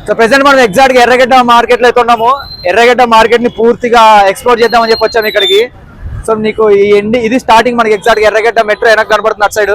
So present మనం exact గా ఎర్రగడ్డ మార్కెట్ లో అయితే ఉన్నాము. ఎర్రగడ్డ మార్కెట్ ని పూర్తిగా ఎక్స్ప్లోర్ చేద్దామని చెప్పి వచ్చాము ఇక్కడికి. సో నీకు ఇది స్టార్టింగ్ మనకి ఎగ్జాక్ట్ గా ఎర్రగడ్డ మెట్రో వెనక కనబడుతుంది అటు సైడ్,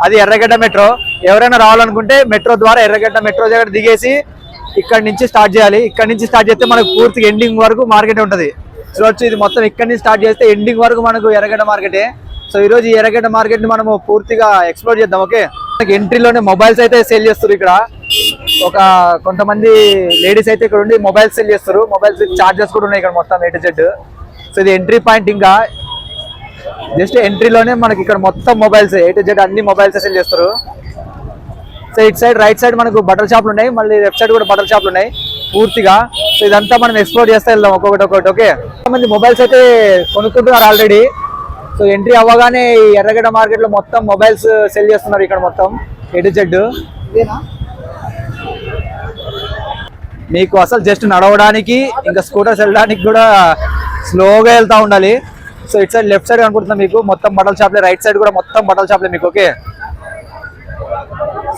అది ఎర్రగడ్డ మెట్రో. ఎవరైనా రావాలనుకుంటే మెట్రో ద్వారా ఎర్రగడ్డ మెట్రో దగ్గర దిగేసి ఇక్కడ నుంచి స్టార్ట్ చేయాలి. ఇక్కడ నుంచి స్టార్ట్ చేస్తే మనకు పూర్తిగా ఎండింగ్ వరకు మార్కెట్ ఉంటుంది. చూడొచ్చు, ఇది మొత్తం ఇక్కడ నుంచి స్టార్ట్ చేస్తే ఎండింగ్ వరకు మనకు ఎర్రగడ్డ మార్కెటే. సో ఈ రోజు ఈ ఎర్రగడ్డ మార్కెట్ ని మనము పూర్తిగా ఎక్స్ప్లోర్ చేద్దాం. ఓకే, ఎంట్రీలోనే మొబైల్స్ అయితే సేల్ చేస్తారు ఇక్కడ. కొంతమంది లేడీస్ అయితే ఇక్కడ ఉండి మొబైల్స్ సేల్ చేస్తారు. మొబైల్స్ చార్జెస్ కూడా ఉన్నాయి ఇక్కడ మొత్తం A to Z. సో ఇది ఎంట్రీ పాయింట్. ఇంకా జస్ట్ ఎంట్రీలోనే మనకి ఇక్కడ మొత్తం మొబైల్స్ A to Z అన్ని మొబైల్స్ సేల్ చేస్తారు. సో ఇటు సైడ్ రైట్ సైడ్ మనకు బట్టల షాపులు ఉన్నాయి, మళ్ళీ లెఫ్ట్ సైడ్ కూడా బట్టల షాపులు ఉన్నాయి పూర్తిగా. సో ఇదంతా మనం ఎక్స్ప్లోర్ చేస్తే వెళ్దాం ఒక్కొక్కటి. ఓకే, కొంతమంది మొబైల్స్ అయితే కొనుక్కుంటున్నారు ఆల్రెడీ. సో ఎంట్రీ అవ్వగానే ఈ ఎర్రగడ్డ మార్కెట్ లో మొత్తం మొబైల్స్ సెల్ చేస్తున్నారు ఇక్కడ మొత్తం A to Z. మీకు అసలు జస్ట్ నడవడానికి ఇంకా స్కూటర్స్ వెళ్ళడానికి కూడా స్లోగా వెళ్తా ఉండాలి. సో ఇటు సైడ్ లెఫ్ట్ సైడ్ కనుకుంటున్నాం మీకు మొత్తం బట్టల షాప్లే, రైట్ సైడ్ కూడా మొత్తం బట్టల షాప్లే మీకు. ఓకే,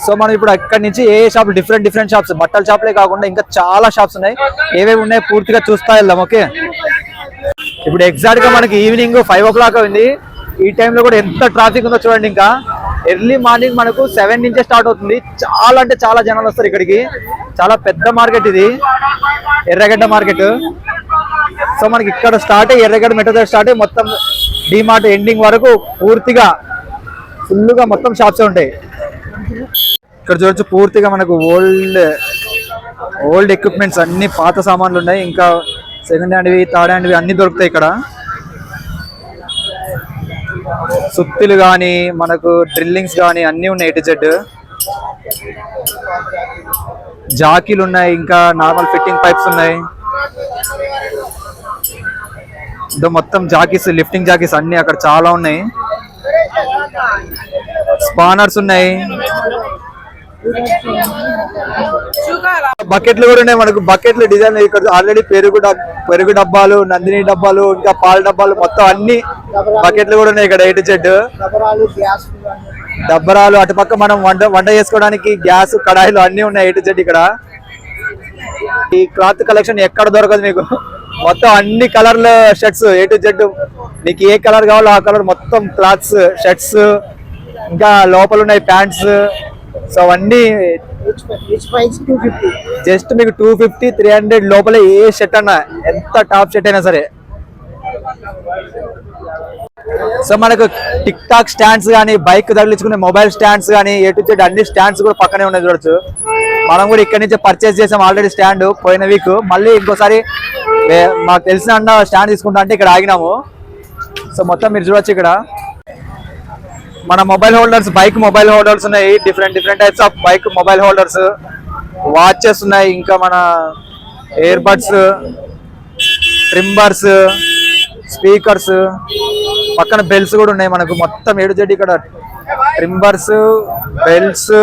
సో మనం ఇప్పుడు అక్కడి నుంచి ఏ షాప్ డిఫరెంట్ షాప్స్, బట్టల షాప్లే కాకుండా ఇంకా చాలా షాప్స్ ఉన్నాయి. ఏవేవి ఉన్నాయి పూర్తిగా చూస్తా వెళ్దాం. ఓకే, ఇప్పుడు ఎగ్జాక్ట్ గా మనకి ఈవినింగ్ 5 o'clock అయింది. ఈ టైంలో కూడా ఎంత ట్రాఫిక్ ఉందో చూడండి. ఇంకా ఎర్లీ మార్నింగ్ మనకు 7 నుంచే స్టార్ట్ అవుతుంది. చాలా అంటే చాలా జనాలు వస్తారు ఇక్కడికి. చాలా పెద్ద మార్కెట్ ఇది ఎర్రగడ్డ మార్కెట్. సో మనకి ఇక్కడ స్టార్ట్ అయ్యి ఎర్రగడ్డ మెట్రో స్టార్ట్ అయ్యి మొత్తం డిమార్ట్ ఎండింగ్ వరకు పూర్తిగా ఫుల్గా మొత్తం షాప్స్ ఉంటాయి. ఇక్కడ చూడొచ్చు పూర్తిగా మనకు ఓల్డ్ ఎక్విప్మెంట్స్ అన్ని పాత సామాన్లు ఉన్నాయి. ఇంకా సెకండ్ హ్యాండ్వి, థర్డ్ హ్యాండ్వి అన్ని దొరుకుతాయి ఇక్కడ. సుత్తులు కానీ మనకు డ్రిల్లింగ్స్ కానీ అన్నీ ఉన్నాయి A to Z. జాకీలు ఉన్నాయి, ఇంకా నార్మల్ ఫిట్టింగ్ పైప్స్ ఉన్నాయి. ఇది మొత్తం జాకీస్, లిఫ్టింగ్ జాకీస్ అన్ని అక్కడ చాలా ఉన్నాయి. స్పానర్స్ ఉన్నాయి, బకెట్లు కూడా ఉన్నాయి మనకు. బకెట్లు డిజైన్ ఇక్కడ ఆల్రెడీ పెరుగు డబ్బాలు, నందిని డబ్బాలు, ఇంకా పాల డబ్బాలు మొత్తం అన్ని బకెట్లు కూడా ఉన్నాయి ఇక్కడ A to Z. డబ్బరాలు, అటుపక్క మనం వంట చేసుకోవడానికి గ్యాస్ కడాయిలు అన్ని ఉన్నాయి A to Z ఇక్కడ. ఈ క్లాత్ కలెక్షన్ ఎక్కడ దొరకదు మీకు. మొత్తం అన్ని కలర్ల షర్ట్స్ A to Z. మీకు ఏ కలర్ కావాలో ఆ కలర్ మొత్తం క్లాత్స్, షర్ట్స్, ఇంకా లోపల ఉన్నాయి ప్యాంట్స్. సో అవన్నీ జస్ట్ మీకు 250, 300 లోపల ఏ షర్ట్ అన్నా, ఎంత టాప్ షర్ట్ అయినా సరే. సో మనకు టిక్ టాక్ స్టాండ్స్ కానీ, బైక్ తగిలించుకునే మొబైల్ స్టాండ్స్ కానీ A to Z అన్ని స్టాండ్స్ కూడా పక్కనే ఉన్నాయి చూడొచ్చు. మనం కూడా ఇక్కడ నుంచి పర్చేస్ చేసాం ఆల్రెడీ స్టాండ్ పోయిన వీక్. మళ్ళీ ఇంకోసారి మాకు తెలిసిన అన్న స్టాండ్ తీసుకుంటా అంటే ఇక్కడ ఆగినాము. సో మొత్తం మీరు చూడొచ్చు ఇక్కడ మన mobile holders, bike mobile holders ఉన్నాయి. Different types of bike mobile holders, watches ఉన్నాయి, ఇంకా మన ఇయర్ బడ్స్, ట్రిమ్మర్స్, స్పీకర్స్, పక్కన బెల్ట్స్ కూడా ఉన్నాయి మనకు. మొత్తం A to Z ఇక్కడ ట్రిమ్మర్స్, బెల్ట్స్.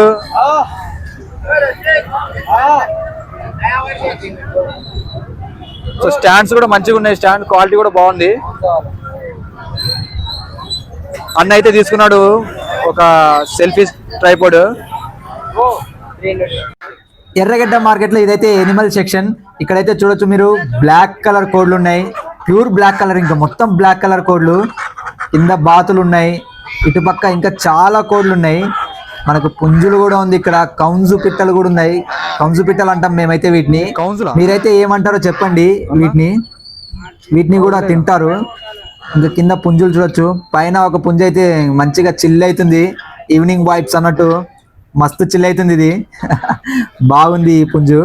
సో స్టాండ్స్ కూడా మంచిగా ఉన్నాయి, స్టాండ్ క్వాలిటీ కూడా బాగుంది. అన్న అయితే తీసుకున్నాడు ఒక సెల్ఫీ ట్రైపోడ్. ఎర్రగడ్డ మార్కెట్ లో ఇదైతే ఎనిమల్ సెక్షన్. ఇక్కడైతే చూడొచ్చు మీరు బ్లాక్ కలర్ కోడ్లు ఉన్నాయి, ప్యూర్ బ్లాక్ కలర్, ఇంకా మొత్తం బ్లాక్ కలర్ కోడ్లు. కింద బాతులు ఉన్నాయి, ఇటుపక్క ఇంకా చాలా కోడ్లు ఉన్నాయి. మనకు పుంజులు కూడా ఉంది ఇక్కడ, కౌన్జు పిట్టలు కూడా ఉన్నాయి. కౌన్జు పిట్టలు అంటాం మేమైతే వీటిని. మీరైతే ఏమంటారో చెప్పండి. వీటిని కూడా తింటారు. ఇంకా కింద పుంజులు చూడొచ్చు. పైన ఒక పుంజు అయితే మంచిగా చిల్ అవుతుంది, ఈవినింగ్ వైబ్స్ అన్నట్టు మస్తు చిల్ అవుతుంది ఇది. బాగుంది ఈ పుంజు.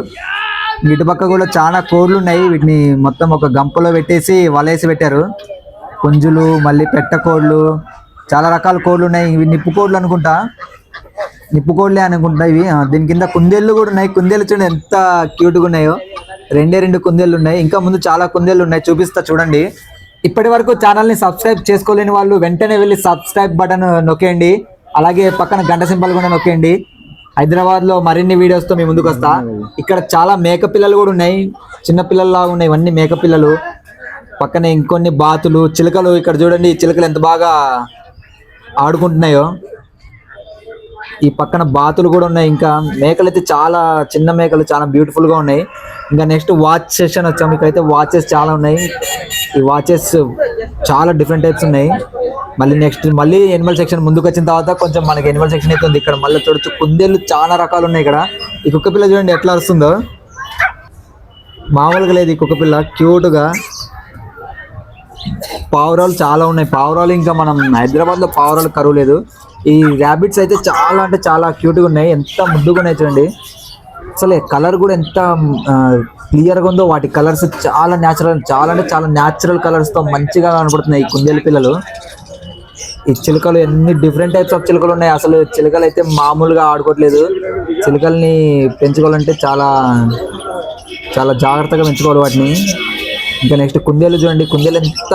ఇటుపక్క కూడా చాలా కోడ్లు ఉన్నాయి. వీటిని మొత్తం ఒక గంపలో పెట్టేసి వలేసి పెట్టారు. పుంజులు, మళ్ళీ పెట్ట కోడ్లు, చాలా రకాల కోడ్లు ఉన్నాయి. ఇవి నిప్పు కోడ్లు అనుకుంటా, నిప్పు కోడ్లే అనుకుంటా ఇవి. దీని కింద కుందేళ్ళు కూడా ఉన్నాయి. కుందేళ్ళు చూడండి ఎంత క్యూట్గా ఉన్నాయో. 2 కుందేళ్ళు ఉన్నాయి. ఇంకా ముందు చాలా కుందేళ్ళు ఉన్నాయి, చూపిస్తా చూడండి. ఇప్పటి వరకు ఛానల్ని సబ్స్క్రైబ్ చేసుకోలేని వాళ్ళు వెంటనే వెళ్ళి సబ్స్క్రైబ్ బటన్ నొక్కేయండి. అలాగే పక్కన గంట సింబల్ కూడా నొక్కేయండి. హైదరాబాద్లో మరిన్ని వీడియోస్తో మీ ముందుకు వస్తా. ఇక్కడ చాలా మేక పిల్లలు కూడా ఉన్నాయి, చిన్న పిల్లల్లాగా ఉన్నాయి ఇవన్నీ మేక పిల్లలు. పక్కనే ఇంకొన్ని బాతులు, చిలుకలు. ఇక్కడ చూడండి చిలుకలు ఎంత బాగా ఆడుకుంటున్నాయో. ఈ పక్కన బాతులు కూడా ఉన్నాయి. ఇంకా మేకలు అయితే చాలా చిన్న మేకలు, చాలా బ్యూటిఫుల్ గా ఉన్నాయి. ఇంకా నెక్స్ట్ వాచ్ సెషన్ వచ్చాము. ఇక్కడైతే వాచెస్ చాలా ఉన్నాయి. ఈ వాచెస్ చాలా డిఫరెంట్ టైప్స్ ఉన్నాయి. మళ్ళీ ఎనిమల్ సెక్షన్ ముందుకు వచ్చిన తర్వాత కొంచెం మనకి ఎనిమల్ సెక్షన్ అయితే ఉంది. ఇక్కడ మళ్ళీ చూడొచ్చు కుందేళ్ళు చాలా రకాలు ఉన్నాయి. ఇక్కడ ఈ కుక్క పిల్ల చూడండి ఎట్లా వస్తుందో, మామూలుగా లేదు ఈ కుక్క పిల్ల, క్యూట్ గా. పావురాలు చాలా ఉన్నాయి. పావురాలు ఇంకా మనం హైదరాబాద్ లో పావురాలు కరువు లేదు. ఈ ర్యాబిట్స్ అయితే చాలా అంటే చాలా క్యూట్ గా ఉన్నాయి. ఎంత ముద్దుగా ఉన్నాయి చూడండి. అసలు కలర్ కూడా ఎంత క్లియర్ గా ఉందో. వాటి కలర్స్ చాలా న్యాచురల్, చాలా అంటే చాలా న్యాచురల్ కలర్స్ తో మంచిగా కనపడుతున్నాయి ఈ కుందేలు పిల్లలు. ఈ చిలుకలు ఎన్ని డిఫరెంట్ టైప్స్ ఆఫ్ చిలుకలు ఉన్నాయి. అసలు చిలుకలు అయితే మామూలుగా ఆడుకోవట్లేదు. చిలుకల్ని పెంచుకోవాలంటే చాలా చాలా జాగ్రత్తగా పెంచుకోవాలి వాటిని. ఇంకా నెక్స్ట్ కుందేలు చూడండి. కుందేలు ఎంత,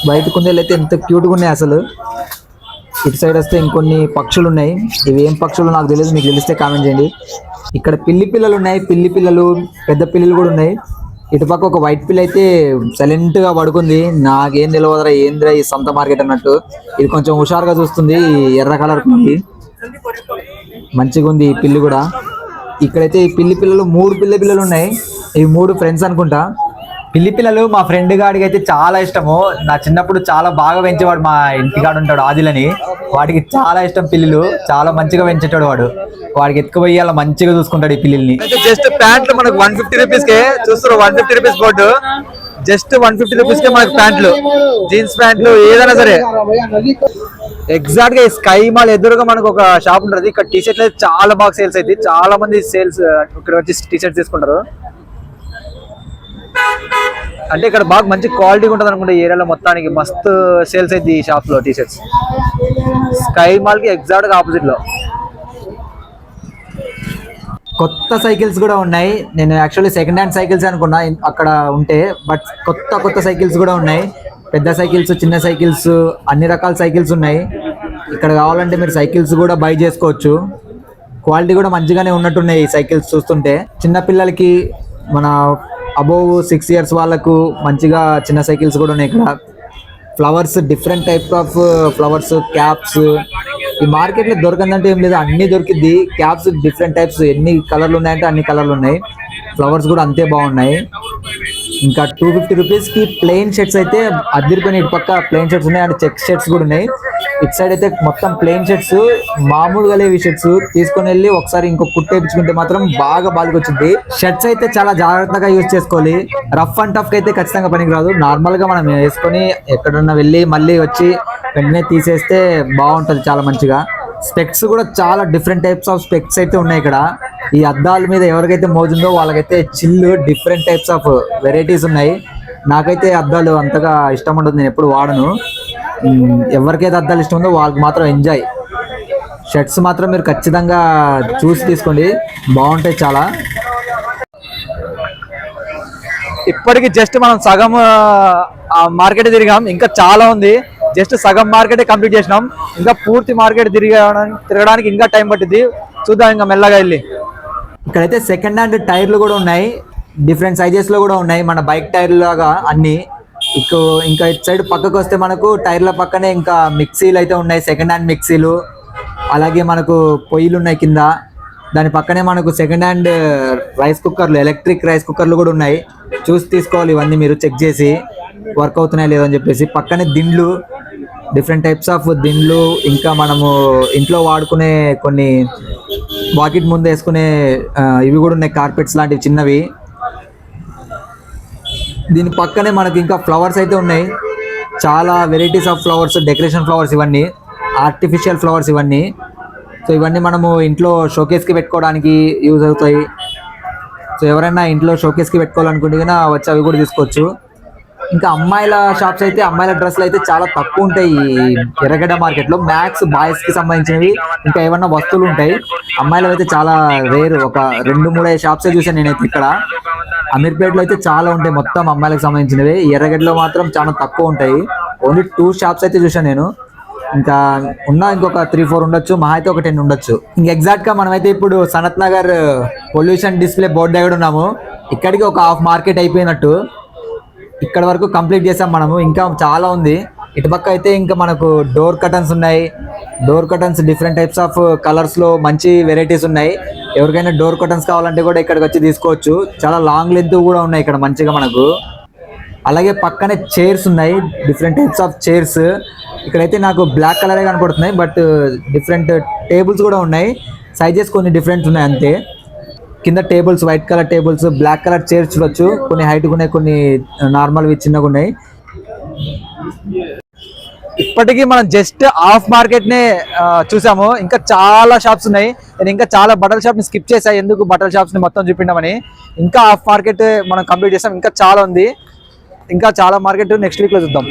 బయట కుందేలు అయితే ఎంత క్యూట్గా ఉన్నాయి అసలు. ఇటు సైడ్ వస్తే ఇంకొన్ని పక్షులు ఉన్నాయి. ఇవి ఏం పక్షులు నాకు తెలియదు, మీకు తెలిస్తే కామెంట్ చేయండి. ఇక్కడ పిల్లి పిల్లలు ఉన్నాయి. పిల్లి పిల్లలు, పెద్ద పిల్లలు కూడా ఉన్నాయి. ఇటుపక్క ఒక వైట్ పిల్ల అయితే సైలెంట్ గా పడుకుంది. నాకేం తెలియదురా ఏంద్రా ఈ సొంత మార్కెట్ అన్నట్టు. ఇది కొంచెం హుషారుగా చూస్తుంది. ఎర్ర కలర్ ఉంది, మంచిగా ఉంది ఈ పిల్లి కూడా. ఇక్కడైతే ఈ పిల్లి పిల్లలు 3 పిల్లి పిల్లలు ఉన్నాయి. ఇవి 3 ఫ్రెండ్స్ అనుకుంటా. పిల్లి పిల్లలు మా ఫ్రెండ్ గాడికి అయితే చాలా ఇష్టము. నా చిన్నప్పుడు చాలా బాగా పెంచేవాడు. మా ఇంటికాడు ఉంటాడు ఆదిలని, వాడికి చాలా ఇష్టం పిల్లులు. చాలా మంచిగా పెంచేటాడు వాడు. వాడికి ఎత్తుకుపోయి అలా మంచిగా చూసుకుంటాడు ఈ పిల్లల్ని. జస్ట్ ప్యాంట్లు మనకు 150 రూపీస్ కే చూస్తారు. 150 రూపీస్ బోర్డు, జస్ట్ 150 రూపీస్ కే మనకు ప్యాంట్లు, జీన్స్ ప్యాంట్లు ఏదైనా సరే. ఎగ్జాక్ట్ గా స్కై మాల్ ఎదురుగా మనకు ఒక షాప్ ఉంటుంది. ఇక్కడ టీ షర్ట్లు అయితే చాలా బాగా సేల్స్ అయితే, చాలా మంది సేల్స్ ఇక్కడ వచ్చి టీ షర్ట్స్ తీసుకుంటారు. అంటే ఇక్కడ బాగా మంచి క్వాలిటీ ఉంటుంది అనుకుంటే ఏరియాలో మొత్తానికి మస్తు సేల్స్ అయితే ఈ షాప్ లో టీ షర్ట్స్. స్కై మాల్ కి ఎగ్జాక్ట్ గా ఆపోజిట్ లో కొత్త సైకిల్స్ కూడా ఉన్నాయి. నేను యాక్చువల్లీ సెకండ్ హ్యాండ్ సైకిల్స్ అనుకున్నా అక్కడ ఉంటే, బట్ కొత్త సైకిల్స్ కూడా ఉన్నాయి. పెద్ద సైకిల్స్, చిన్న సైకిల్స్, అన్ని రకాల సైకిల్స్ ఉన్నాయి. ఇక్కడ కావాలంటే మీరు సైకిల్స్ కూడా బై చేసుకోవచ్చు. క్వాలిటీ కూడా మంచిగానే ఉన్నట్టున్నాయి ఈ సైకిల్స్ చూస్తుంటే. చిన్న పిల్లలకి, మన అబోవ్ 6 years వాళ్ళకు మంచిగా చిన్న సైకిల్స్ కూడా ఉన్నాయి. ఇక్కడ flowers, different type of flowers, caps. ఈ మార్కెట్లో దొరకందంటే ఏం లేదు, అన్ని దొరికింది. క్యాప్స్ డిఫరెంట్ టైప్స్, ఎన్ని కలర్లు ఉన్నాయంటే అన్ని కలర్లు ఉన్నాయి. ఫ్లవర్స్ కూడా అంతే బాగున్నాయి. ఇంకా 250 రూపీస్కి ప్లెయిన్ షర్ట్స్ అయితే అద్దరిపోయినాయి. ఇటు పక్క ప్లెయిన్ షర్ట్స్ ఉన్నాయి అండ్ చెక్ షర్ట్స్ కూడా ఉన్నాయి. ఇటు సైడ్ అయితే మొత్తం ప్లెయిన్ షర్ట్స్, మామూలుగా లేవి షర్ట్స్ తీసుకొని వెళ్ళి ఒకసారి ఇంకో కుట్టు వేయించుకుంటే మాత్రం బాగా బాలికొచ్చింది. షర్ట్స్ అయితే చాలా జాగ్రత్తగా యూజ్ చేసుకోవాలి. రఫ్ అండ్ టఫ్ అయితే ఖచ్చితంగా పనికి రాదు. నార్మల్ గా మనం వేసుకొని ఎక్కడన్నా వెళ్ళి మళ్ళీ వచ్చి వెంటనే తీసేస్తే బాగుంటది చాలా మంచిగా. స్పెక్స్ కూడా చాలా డిఫరెంట్ టైప్స్ ఆఫ్ స్పెక్స్ అయితే ఉన్నాయి ఇక్కడ. ఈ అద్దాల మీద ఎవరికైతే మోజుందో వాళ్ళకైతే చిల్లు, డిఫరెంట్ టైప్స్ ఆఫ్ వెరైటీస్ ఉన్నాయి. నాకైతే అద్దాలు అంతగా ఇష్టం ఉండదు, నేను ఎప్పుడు వాడను. ఎవరికైతే అద్దాలు ఇష్టం ఉందో వాళ్ళకి మాత్రం ఎంజాయ్. షర్ట్స్ మాత్రం మీరు ఖచ్చితంగా చూసి తీసుకోండి, బాగుంటాయి చాలా. ఇప్పటికి జస్ట్ మనం సగం మార్కెట్ తిరిగాం, ఇంకా చాలా ఉంది. జస్ట్ సగం మార్కెట్ కంప్లీట్ చేసినాం. ఇంకా పూర్తి మార్కెట్ తిరగడానికి ఇంకా టైం పట్టింది. చూద్దాం ఇంకా మెల్లగా వెళ్ళి. ఇక్కడైతే సెకండ్ హ్యాండ్ టైర్లు కూడా ఉన్నాయి, డిఫరెంట్ సైజెస్ లో కూడా ఉన్నాయి. మన బైక్ టైర్ లాగా అన్ని. ఇంకా ఇటు సైడ్ పక్కకు వస్తే మనకు టైర్ల పక్కనే ఇంకా మిక్సీలు అయితే ఉన్నాయి, సెకండ్ హ్యాండ్ మిక్సీలు. అలాగే మనకు పొయ్యిలు ఉన్నాయి కింద. దాని పక్కనే మనకు సెకండ్ హ్యాండ్ రైస్ కుక్కర్లు, ఎలక్ట్రిక్ రైస్ కుక్కర్లు కూడా ఉన్నాయి. చూసి తీసుకోవాలి ఇవన్నీ మీరు చెక్ చేసి వర్క్ అవుతున్నాయి లేదని చెప్పేసి. పక్కనే దిండ్లు, డిఫరెంట్ టైప్స్ ఆఫ్ దిండ్లు. ఇంకా మనము ఇంట్లో వాడుకునే కొన్ని వాకిట్ ముందు వేసుకునే ఇవి కూడా ఉన్నాయి, కార్పెట్స్ లాంటివి చిన్నవి. దీని పక్కనే మనకి ఇంకా ఫ్లవర్స్ అయితే ఉన్నాయి, చాలా varieties of flowers, decoration flowers ఇవన్నీ, ఆర్టిఫిషియల్ ఫ్లవర్స్ ఇవన్నీ. సో ఇవన్నీ మనము ఇంట్లో షోకేస్కి పెట్టుకోవడానికి యూజ్ అవుతాయి. సో ఎవరైనా ఇంట్లో షోకేస్కి పెట్టుకోవాలనుకుంటే కన్నా వచ్చి అవి కూడా తీసుకోవచ్చు. ఇంకా అమ్మాయిల షాప్స్ అయితే, అమ్మాయిల డ్రెస్సులు అయితే చాలా తక్కువ ఉంటాయి ఎర్రగడ్డ మార్కెట్లో. మ్యాక్స్ బాయ్స్ కి సంబంధించినవి ఇంకా ఏమన్నా వస్తువులు ఉంటాయి. అమ్మాయిలు అయితే చాలా రేరు, ఒక 2-3 షాప్స్ చూసాను నేనైతే. ఇక్కడ అమీర్పేటలో అయితే చాలా ఉంటాయి మొత్తం అమ్మాయిలకు సంబంధించినవి. ఎర్రగడ్డలో మాత్రం చాలా తక్కువ ఉంటాయి. ఓన్లీ 2 షాప్స్ అయితే చూసాను నేను. ఇంకా ఇంకొక 3-4 ఉండొచ్చు, మహా అయితే ఒక 10 ఉండొచ్చు. ఇంకా ఎగ్జాక్ట్ గా మనమైతే ఇప్పుడు Sanath Nagar pollution display board దగ్గర ఉన్నాము. ఇక్కడికి ఒక హాఫ్ మార్కెట్ అయిపోయినట్టు. ఇక్కడ వరకు కంప్లీట్ చేసాం మనము, ఇంకా చాలా ఉంది. ఇటుపక్క అయితే ఇంకా మనకు డోర్ కర్టన్స్ ఉన్నాయి, door curtains different types of colours లో మంచి వెరైటీస్ ఉన్నాయి. ఎవరికైనా డోర్ కర్టన్స్ కావాలంటే కూడా ఇక్కడికి వచ్చి తీసుకోవచ్చు. చాలా లాంగ్ లెంత్ కూడా ఉన్నాయి ఇక్కడ మంచిగా మనకు. అలాగే పక్కనే చైర్స్ ఉన్నాయి, డిఫరెంట్ టైప్స్ ఆఫ్ చైర్స్. ఇక్కడైతే నాకు బ్లాక్ కలరే కనపడుతున్నాయి, బట్ డిఫరెంట్ టేబుల్స్ కూడా ఉన్నాయి. సైజెస్ కొన్ని డిఫరెంట్ ఉన్నాయి అంతే. కింద tables white colour tables, black colour chairs చూడొచ్చు. కొన్ని హైట్గా ఉన్నాయి, కొన్ని నార్మల్వి చిన్నగా ఉన్నాయి. ఇప్పటికీ మనం జస్ట్ హాఫ్ మార్కెట్ నే చూసాము. ఇంకా చాలా షాప్స్ ఉన్నాయి. నేను ఇంకా చాలా బట్టల షాప్ ని స్కిప్ చేశా, ఎందుకు బట్టల షాప్స్ ని మొత్తం చూపించమని. ఇంకా హాఫ్ మార్కెట్ మనం కంప్లీట్ చేసాం, ఇంకా చాలా ఉంది. ఇంకా చాలా మార్కెట్ నెక్స్ట్ వీక్ లో చూద్దాం.